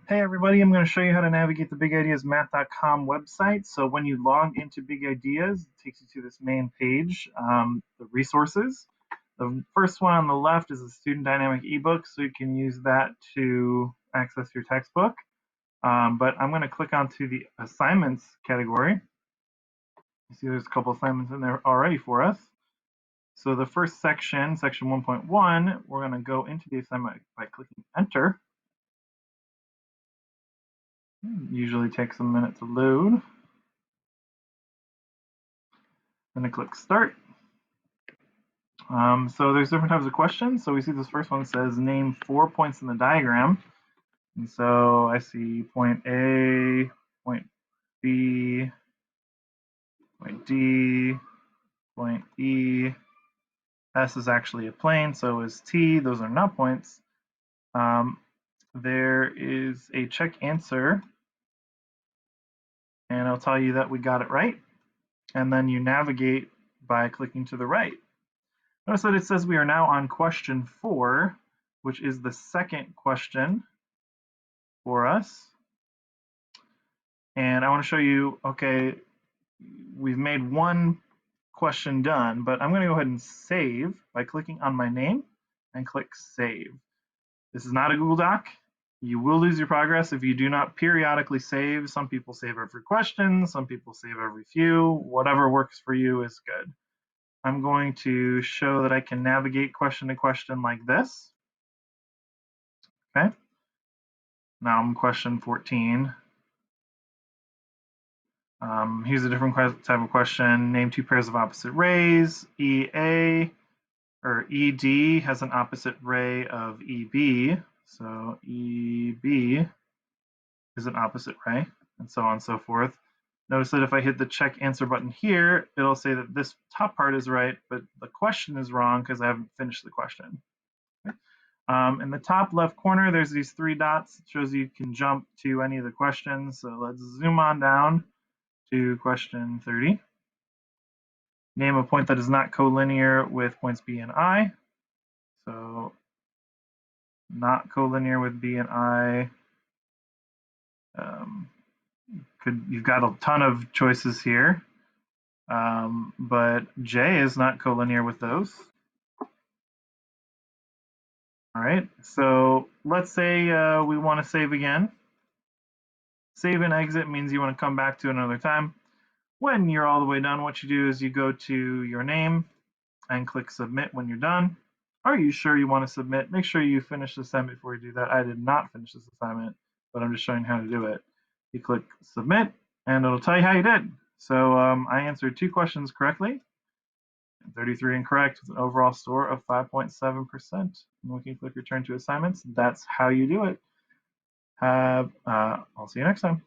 Hey everybody, I'm going to show you how to navigate the BigIdeasMath.com website. So when you log into Big Ideas, it takes you to this main page, the resources. The first one on the left is a student dynamic ebook, so you can use that to access your textbook. But I'm going to click onto the assignments category. You see there's a couple assignments in there already for us. So the first section, section 1.1, we're going to go into the assignment by clicking enter. Usually takes a minute to load. Then I click start. So there's different types of questions. So we see this first one says name 4 points in the diagram. And so I see point A, point B, point D, point E. S is actually a plane, so is T. Those are not points. There is a check answer, and I'll tell you that we got it right. And then you navigate by clicking to the right. Notice that it says we are now on question 4, which is the second question for us. And I want to show you, okay, we've made one question done, but I'm going to go ahead and save by clicking on my name and click save. This is not a Google Doc. You will lose your progress if you do not periodically save. Some people save every question, some people save every few. Whatever works for you is good. I'm going to show that I can navigate question to question like this. Okay. Now I'm question 14. Here's a different type of question. Name two pairs of opposite rays. EA or ED has an opposite ray of EB. So EB is an opposite ray, and so on and so forth. Notice that if I hit the check answer button here, it'll say that this top part is right, but the question is wrong because I haven't finished the question. Okay. In the top left corner, there's these 3 dots. It shows you can jump to any of the questions. So let's zoom on down to question 30. Name a point that is not collinear with points B and I. So not collinear with B and I. You've got a ton of choices here, but J is not collinear with those. All right, so let's say we want to save again. Save and exit means you want to come back to another time. When you're all the way done, what you do is you go to your name and click submit when you're done. Are you sure you want to submit? Make sure you finish the assignment before you do that. I did not finish this assignment, but I'm just showing how to do it. You click submit and it'll tell you how you did. So I answered 2 questions correctly, 33 incorrect with an overall score of 5.7%. And we can click return to assignments. That's how you do it. I'll see you next time.